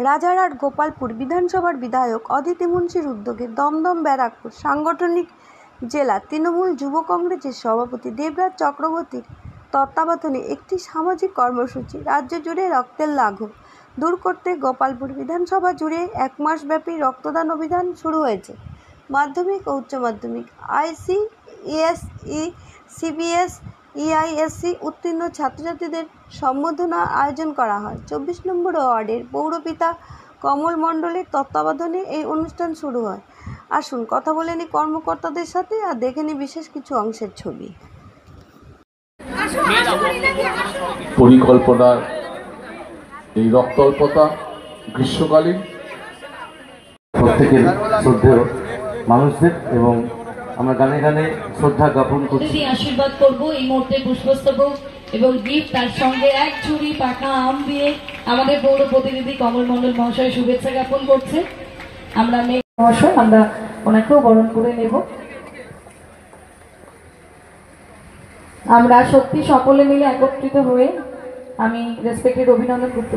রাজারহাট গোপালপুর বিধানসভার বিধায়ক অদিতি মুন্সির উদ্যোগে দমদম ব্যারাকপুর সাংগঠনিক জেলা তৃণমূল যুব কংগ্রেসের সভাপতি দেবরাজ চক্রবর্তীর তত্ত্বাবধানে একটি সামাজিক কর্মসূচি রাজ্য জুড়ে রক্তের লাঘব দূর করতে গোপালপুর বিধানসভা জুড়ে এক মাসব্যাপী রক্তদান অভিযান শুরু হয়েছে। মাধ্যমিক ও উচ্চ মাধ্যমিক ICSE, CBS, EISC উত্তীর্ণ ছাত্রছাত্রীদের সম্বর্ধনার আয়োজন করা হয়। 24 নম্বর ওয়ার্ডের পৌরপিতা কমল মণ্ডলের তত্ত্বাবধানে এই অনুষ্ঠান শুরু হয়। আসুন কথা বলে নিই কর্মকর্তাদের সাথে আর দেখে নিই বিশেষ কিছু অংশের ছবি। পরিকল্পনার এই রক্তল্পতা গ্রীষ্মকালীন প্রত্যেকের শ্রদ্ধেয় মানুষদের এবং আমরা গানে গানে শ্রদ্ধা জ্ঞাপন করছি। আশীর্বাদ করব এই মুহূর্তে পুষ্পস্তবক এবং গিফট তার সঙ্গে এক ঝুড়ি পাকা আম দিয়ে আমাদের পৌর প্রতিনিধি কমল মণ্ডল মহাশয় শুভেচ্ছা জ্ঞাপন করছে। আমরা মহাশয় আমরা ওনাকেও বরণ করে নেব। আমরা সত্যি সকলে মিলে একত্রিত হয়ে আমি রেসপেক্টেড অভিনন্দন করতে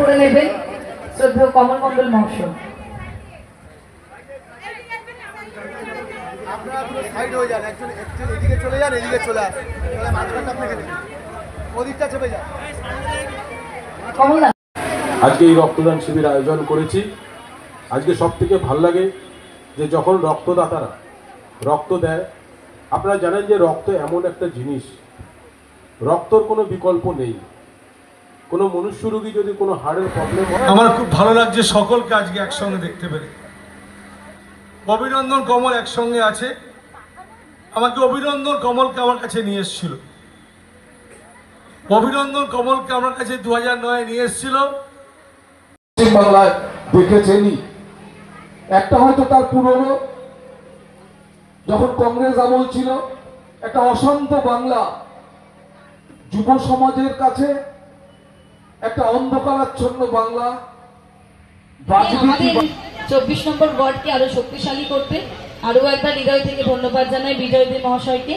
করে নেবেন শ্রদ্ধেয় কমল মণ্ডল মহাশয়। আজকে এই রক্তদান শিবির আয়োজন করেছি। আজকে সব থেকে ভালো লাগে যে যখন রক্তদাতারা রক্ত দেয়, আপনারা জানেন যে রক্ত এমন একটা জিনিস, রক্তর কোনো বিকল্প নেই। কোনো মনুষ্য রোগী যদি কোনো হাড়ের প্রবলেম হয়, আমার খুব ভালো লাগছে সকলকে আজকে একসঙ্গে দেখতে পেরে। অভিনন্দন কমল একসঙ্গে আছে, আমাকে অভিনন্দন কমলকে আমার কাছে নিয়ে এসেছিল। অভিনন্দন কমলকে আমার কাছে 2009 নিয়ে এসেছিল। বাংলায় দেখেছেনই, একটা হয়তো তার পুরনো, যখন কংগ্রেস আমল ছিল, একটা অশান্ত বাংলা যুব সমাজের কাছে একটা অন্ধকারাচ্ছন্ন বাংলা। 24 নম্বর ওয়ার্ডকে আরো শক্তিশালী করতে আরো একবার হৃদয় থেকে ধন্যবাদ জানাই বিজয়দী মহাশয়কে।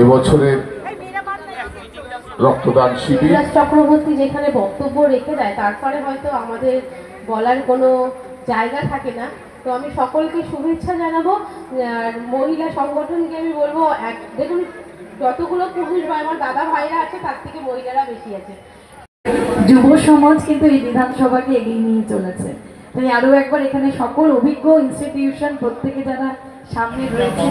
এবছরের রক্তদান শিবির চক্রবর্তী যেখানে বক্তব্য রেখে দেয় তারপরে হয়তো আমাদের বলার কোনো জায়গা থাকে না। তো আমি সকলকে শুভেচ্ছা জানাবো। মহিলা সংগঠনকে আমি বলবো, দেখুন যতগুলো পুরুষ বা আমার দাদা ভাইরা আছে তার থেকে মহিলারা বেশি আছে। যুব সমাজ কিন্তু এই বিধানসভাকে এগিয়ে নিয়ে চলেছে। তাই আরো একবার এখানে সকল অভিজ্ঞ ইনস্টিটিউশন প্রত্যেকে যারা সামনে রয়েছে,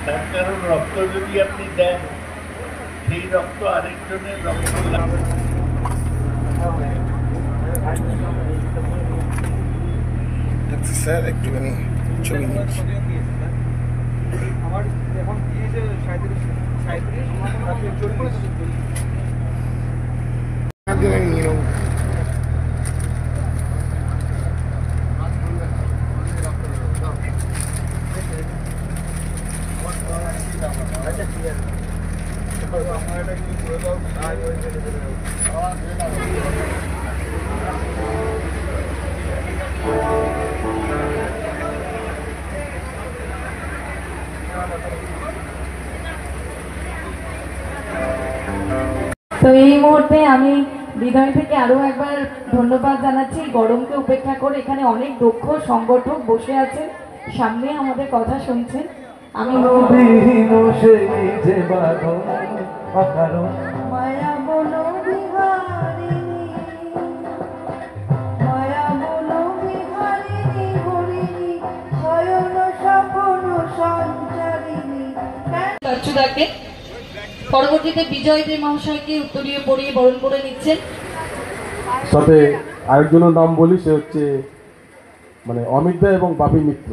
তার কারণ রক্ত যদি আপনি দেন, সেই রক্ত আরেকজনের রক্ত স্যার একটুখানি ছবি নিচ্ছি। আমার এখন দিয়েছে 37 নিয়ে নেব। তো এই মুহূর্তে আমি হৃদয় থেকে আরো একবার ধন্যবাদ জানাচ্ছি। গরমকে উপেক্ষা করে এখানে অনেক দক্ষ সংগঠক বসে আছেন, সামনে আমাদের কথা শুনছেন। আমি বাচ্চুদাকে পরবর্তীতে বিজয় দে মহাশয়কে উত্তরীয় পরিয়ে বরণ করে নিচ্ছেন। সাথে আরেকজনের নাম বলি, সে হচ্ছে মানে অমিত দা এবং বাপি মিত্র।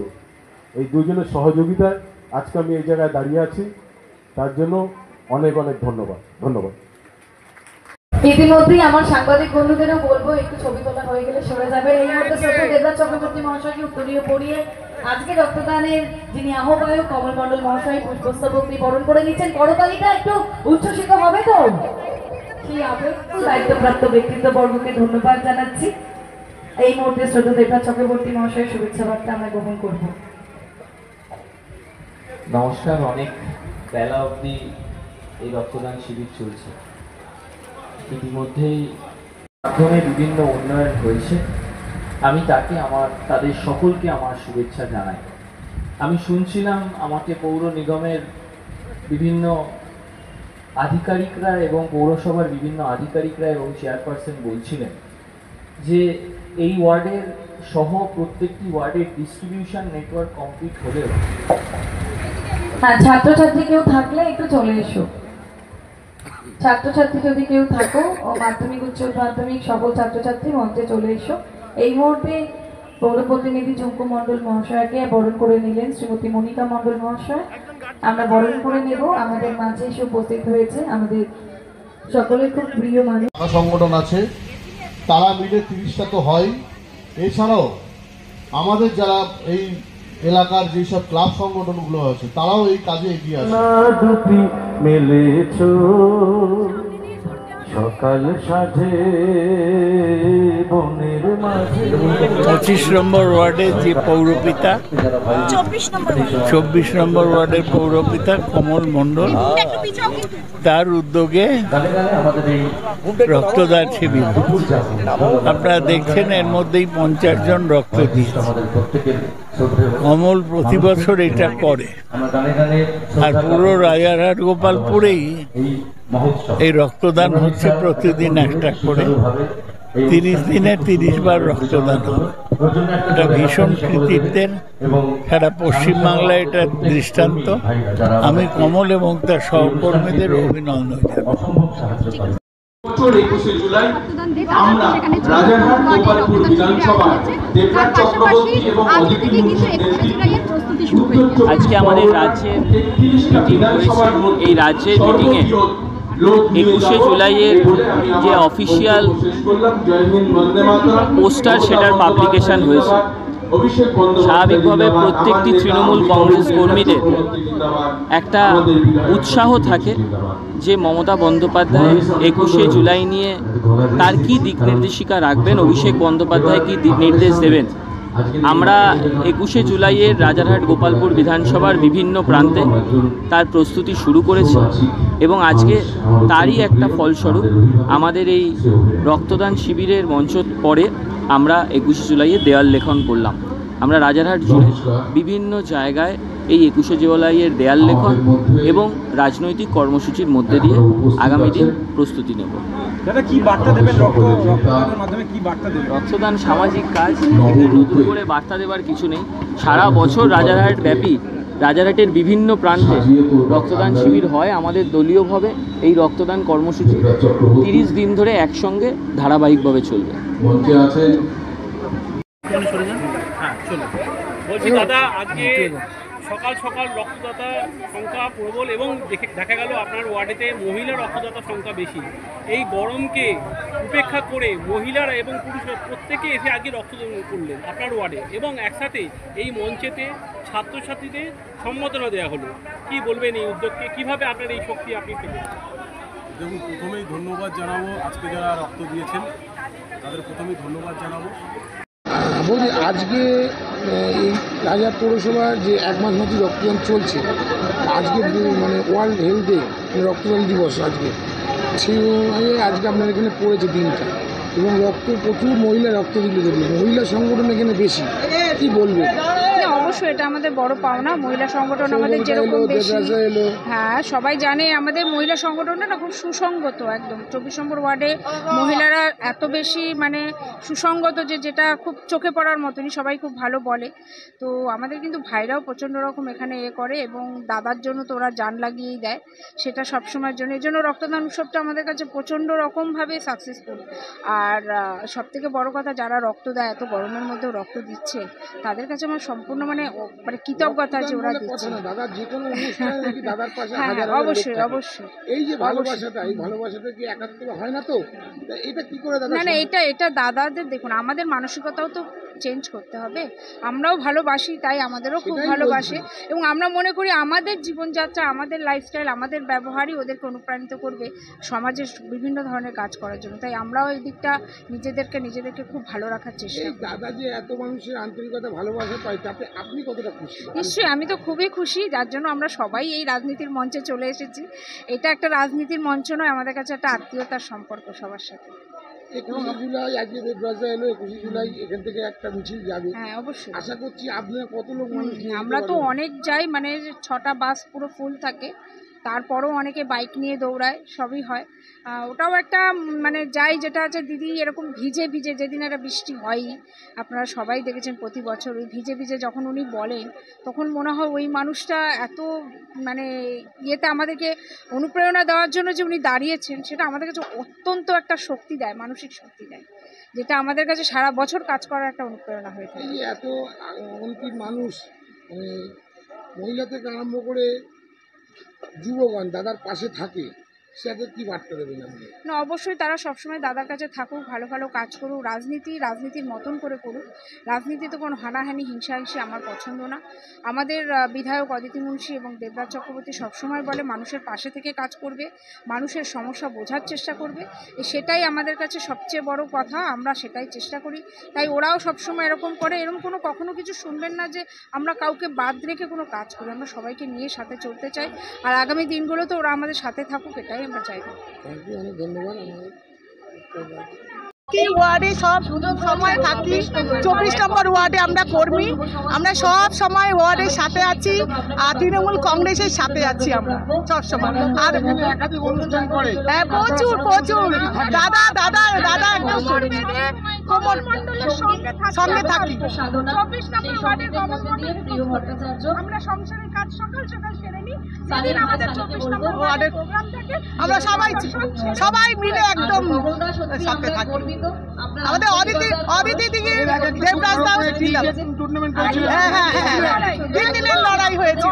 এই দুজনের সহযোগিতায় আজকে আমি এই জায়গায় দাঁড়িয়ে আছি, তার জন্য অনেক অনেক ধন্যবাদ। ইতিমধ্যেই আমার সাংবাদিক বন্ধুদেরও বলবো একটু ছবি তোলা হয়ে গেলে সরে যাবে। এই মুহূর্তে শ্রদ্ধেয় দেবরাজ চক্রবর্তী মহাশয়কে উত্তরীয় পড়িয়ে আজকে রক্তদানের যিনি আহ্বায়ক কমল মণ্ডল মহাশয় পুষ্পস্তবক দিয়ে বরণ করে নিচ্ছেন। করতালিটা একটু উচ্ছ্বসিত হবে তো? সেই দায়িত্বপ্রাপ্ত ব্যক্তিত্ব বর্গকে ধন্যবাদ জানাচ্ছি। এই মুহূর্তে শ্রদ্ধেয় দেবরাজ চক্রবর্তী মহাশয়ের শুভেচ্ছা বার্তা আমরা গ্রহণ করব। নমস্কার। অনেক বেলা অবধি এই রক্তদান শিবির চলছে। ইতিমধ্যেই মাধ্যমে বিভিন্ন উন্নয়ন হয়েছে। আমি তাদের সকলকে আমার শুভেচ্ছা জানাই। আমি শুনছিলাম আমাকে পৌর নিগমের বিভিন্ন আধিকারিকরা এবং পৌরসভার বিভিন্ন আধিকারিকরা এবং চেয়ারপারসন বলছিলেন যে এই ওয়ার্ডের সহ প্রত্যেকটি ওয়ার্ডের ডিস্ট্রিবিউশন নেটওয়ার্ক কমপ্লিট হলেও হ্যাঁ, ছাত্রছাত্রী কেউ থাকলে একটু চলে এসো। ছাত্রছাত্রী যদি কেউ থাকো ও মাধ্যমিক উচ্চ মাধ্যমিক সকল ছাত্রছাত্রী মঞ্চে চলে এসো। এই মুহূর্তে পৌর প্রতিনিধি ঝুমকু মণ্ডল মহাশয়কে বরণ করে নিলেন শ্রীমতী মনিকা মণ্ডল মহাশয়। আমরা বরণ করে নেব। আমাদের মাঝে এসে উপস্থিত হয়েছে আমাদের সকলের খুব প্রিয় মানুষ সংগঠন আছে, তারা মিলে 30টা তো হয়। এছাড়াও আমাদের যারা এই এলাকার যেসব ক্লাব সংগঠনগুলো আছে তারাও এই কাজে এগিয়ে আসে। সকাল সাজে বনের মাঝে 25 নম্বর ওয়ার্ডের যে পৌরপিতা, 24 নম্বর ওয়ার্ডের পৌরপিতা কমল মণ্ডল, তার উদ্যোগে রক্তদান শিবির। আপনারা দেখছেন এর মধ্যেই 50 জন রক্ত দিয়েছে। কমল প্রতি বছর এটা করে, আর পুরো রাজারহাট গোপালপুরেই এই রক্তদান হচ্ছে প্রতিদিন একটা করে। 30 দিনে 30 বার রক্তদান হবে। এটা ভীষণ কৃতিত্বের, সারা পশ্চিমবাংলায় এটা দৃষ্টান্ত। আমি কমল এবং তার সহকর্মীদের অভিনন্দন জানাই। 21শে জুলাই আমরা রাজারহাট গোপালপুর বিধানসভার দেবরাজ চক্রবর্তী এবং অদিতি মুন্সির নেতৃত্বে আজকে আমাদের রাজ্যের মিটিং হয়েছে। এই রাজ্যের মিটিংয়ে 21শে জুলাইয়ের যে অফিসিয়াল পোস্টার সেটার পাবলিকেশন হয়েছে। স্বাভাবিকভাবে প্রত্যেকটি তৃণমূল কংগ্রেস কর্মীদের একটা উৎসাহ থাকে যে মমতা বন্দ্যোপাধ্যায় 21শে জুলাই নিয়ে তার কি দিক নির্দেশিকা রাখবেন, অভিষেক বন্দ্যোপাধ্যায় কি নির্দেশ দেবেন। আমরা 21শে জুলাইয়ের রাজারহাট গোপালপুর বিধানসভার বিভিন্ন প্রান্তে তার প্রস্তুতি শুরু করেছি এবং আজকে তারই একটা ফলস্বরূপ আমাদের এই রক্তদান শিবিরের মঞ্চ পরে আমরা 21শে জুলাইয়ে দেওয়াল লেখন করলাম। আমরা রাজারহাট জুড়ে বিভিন্ন জায়গায় এই 21শে জুলাইয়ের দেয়াল লেখন এবং রাজনৈতিক কর্মসূচির মধ্যে দিয়ে আগামী দিন প্রস্তুতি নেব। রক্তদান সামাজিক কাজ, নতুন করে বার্তা দেওয়ার কিছু নেই। সারা বছর রাজারহাট ব্যাপী রাজারহাটের বিভিন্ন প্রান্তে রক্তদান শিবির হয়। আমাদের দলীয়ভাবে এই রক্তদান কর্মসূচি 30 দিন ধরে একসঙ্গে ধারাবাহিকভাবে চলবে। বলছি দাদা, আজকে সকাল সকাল রক্তদাতা সংখ্যা প্রবল এবং দেখা গেল আপনার ওয়ার্ডেতে মহিলা রক্তদাতা সংখ্যা বেশি। এই গরমকে উপেক্ষা করে মহিলারা এবং পুরুষরা প্রত্যেকে এসে আগে রক্তদান করলেন আপনার ওয়ার্ডে এবং একসাথে এই মঞ্চেতে ছাত্রছাত্রীদের সম্বোধনা দেওয়া হলো। কি বলবেন এই উদ্যোগকে, কীভাবে আপনার এই শক্তি আপনি পেলেন? দেখুন, প্রথমেই ধন্যবাদ জানাবো আজকে যারা রক্ত দিয়েছেন তাদের প্রথমেই ধন্যবাদ জানাবো। বলছি আজকে এই রাজারহাট পৌরসভার যে 1 মাস মতো রক্তদান চলছে, আজকে মানে ওয়ার্ল্ড হেলথ ডে রক্তদান দিবস আজকে, সেই আজকে আপনার এখানে পড়েছে দিনটা এবং প্রচুর মহিলা রক্ত দিল। মহিলা সংগঠন এখানে বেশি, কি বলবেন? অবশ্যই এটা আমাদের বড় পাওনা। মহিলা সংগঠন আমাদের যেরকম বেশি, হ্যাঁ সবাই জানে আমাদের মহিলা সংগঠনটা না খুব সুসংগত, একদম 24 নম্বর ওয়ার্ডে মহিলারা এত বেশি মানে সুসংগত যে যেটা খুব চোখে পড়ার মতনই, সবাই খুব ভালো বলে। তো আমাদের কিন্তু ভাইরাও প্রচণ্ড রকম এখানে করে এবং দাদার জন্য তো ওরা জান লাগিয়েই দেয়, সেটা সবসময়ের জন্য। এই জন্য রক্তদান উৎসবটা আমাদের কাছে প্রচণ্ড রকমভাবে সাকসেসফুল। আর সবথেকে বড় কথা, যারা রক্ত দেয় এত গরমের মধ্যেও রক্ত দিচ্ছে, তাদের কাছে আমার সম্পূর্ণ মানে কৃতজ্ঞতা যে ওরা দিচ্ছে। হ্যাঁ অবশ্যই অবশ্যই। এই যে ভালোবাসাটা, এই ভালোবাসাটা কি একাত্ম হয় না? তো এটা কি করে দাদা? না না, এটা দাদাদের দেখুন, আমাদের মানসিকতাও তো চেঞ্জ করতে হবে। আমরাও ভালোবাসি, তাই আমাদেরও খুব ভালোবাসে এবং আমরা মনে করি আমাদের জীবনযাত্রা, আমাদের লাইফস্টাইল, আমাদের ব্যবহারই ওদেরকে অনুপ্রাণিত করবে সমাজের বিভিন্ন ধরনের কাজ করার জন্য। তাই আমরাও এই দিকটা নিজেদেরকে খুব ভালো রাখার চেষ্টা করি। দাদা যে এত মানুষের আন্তরিকতা ভালোবাসা পায়, তাতে আপনি কতটা খুশি? নিশ্চয়ই, আমি তো খুবই খুশি, যার জন্য আমরা সবাই এই রাজনীতির মঞ্চে চলে এসেছি। এটা একটা রাজনীতির মঞ্চ নয়, আমাদের কাছে একটা আত্মীয়তার সম্পর্ক সবার সাথে। 21 জুলাই আজকে দেবরাজা এলো, 21 জুলাই এখান থেকে একটা মিছিল যাবে। হ্যাঁ অবশ্যই, আশা করছি আপনারা কত লোক মানুষ? আমরা তো অনেক যাই, মানে 6টা বাস পুরো ফুল থাকে, তারপরও অনেকে বাইক নিয়ে দৌড়ায়, সবই হয়। ওটাও একটা মানে যাই, যেটা আছে দিদি এরকম ভিজে যেদিন একটা বৃষ্টি হয়ই, আপনারা সবাই দেখেছেন প্রতি বছর, ওই ভিজে যখন উনি বলেন, তখন মনে হয় ওই মানুষটা এত মানে ইয়েতে আমাদেরকে অনুপ্রেরণা দেওয়ার জন্য যে উনি দাঁড়িয়েছেন, সেটা আমাদের কাছে অত্যন্ত একটা শক্তি দেয়, মানসিক শক্তি দেয়, যেটা আমাদের কাছে সারা বছর কাজ করার একটা অনুপ্রেরণা হয়ে থাকে। এত অন্তিম মানুষ, মহিলা থেকে আরম্ভ করে যুবগণ দাদার পাশে থাকে, সেটা কি বার্তা দেবেন আপনি? না অবশ্যই তারা সবসময় দাদার কাছে থাকুক, ভালো কাজ করুক, রাজনীতির মতন করে করুক। রাজনীতিতে কোনো হানাহানি হিংসাহিংসি আমার পছন্দ না। আমাদের বিধায়ক অদিতি মুন্সি এবং দেবরাজ চক্রবর্তী সবসময় বলে মানুষের পাশে থেকে কাজ করবে, মানুষের সমস্যা বোঝার চেষ্টা করবে, সেটাই আমাদের কাছে সবচেয়ে বড় কথা, আমরা সেটাই চেষ্টা করি। তাই ওরাও সবসময় এরকম করে, কখনো কিছু শুনবেন না যে আমরা কাউকে বাদ রেখে কোনো কাজ করি, আমরা সবাইকে নিয়ে সাথে চলতে চাই। আর আগামী দিনগুলোতে ওরা আমাদের সাথে থাকুক, এটাই আমরা চাইবো। অনেক ধন্যবাদ। ওয়ার্ডে সব সময় থাকি, 24 নম্বর ওয়ার্ডে আমরা কর্মী, আমরা সব সময় ওয়ার্ডের সাথে আছি, আর তৃণমূল কংগ্রেসের সাথে আছি আমরা সব সময়। আর একাধিক অনুষ্ঠান করে, হ্যাঁ প্রচুর দাদা একদম কমল মণ্ডলের সঙ্গে থাকি। 24 নম্বর ওয়ার্ডের কমল মণ্ডল, আমরা সংসারের কাজ সকাল সেরে নিই, সেদিন আমাদের 24 নম্বর ওয়ার্ডের প্রোগ্রাম থাকে, আমরা সবাই মিলে একদম সাথে থাকি। আমাদের অদিতি দিকে দেবরাজ দাও টুর্নামেন্ট হ্যাঁ 3 দিনের লড়াই হয়েছে,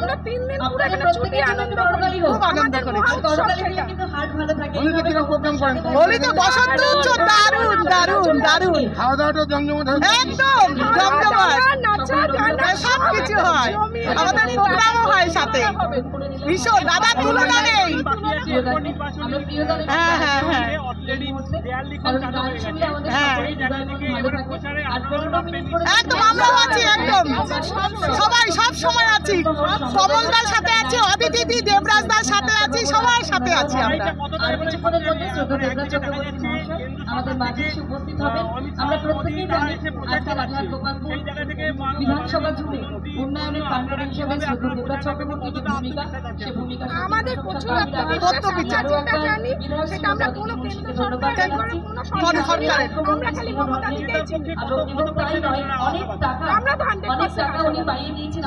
আমরা 3 দিন পুরো এখানে ছুটি আনন্দ করি, খুব আনন্দ করেছি। প্রোগ্রাম করেন, হোলি তো বসন্ত উৎসব দারুণ, খাওয়া দাওয়াটা জমজমাট একদম জমজমাট, নাচা গান সব কিছু হয়, আমাদের প্রোগ্রামও হয় সাথে, ভীষণ দাদার তুলনা নেই। হ্যাঁ একদম আমরাও আছি, একদম সবাই সব সময় আছি, কমলদার সাথে আছি, অদিতি দি দেবরাজদার সাথে আছি, সবার সাথে আছি আমরা। আমাদের মাঝে এসে উপস্থিত হবেন। আমরা প্রত্যেকেই জানি আজকে রাজনাথ গোপালপুর বিধানসভা জুড়ে উন্নয়নের কাণ্ডারি হিসেবে শ্রদ্ধেয় দেবরাজ চক্রবর্তীর যে ভূমিকা, সে ভূমিকা আমাদের প্রচুর যেটা জানি সেটা আমরা কোনো কেন্দ্র সরকার কোনো সরকারের, আমরা খালি মমতা দিতেই চিনি। এবং তাই নয়, অনেক টাকা উনি পাইয়ে দিয়েছেন।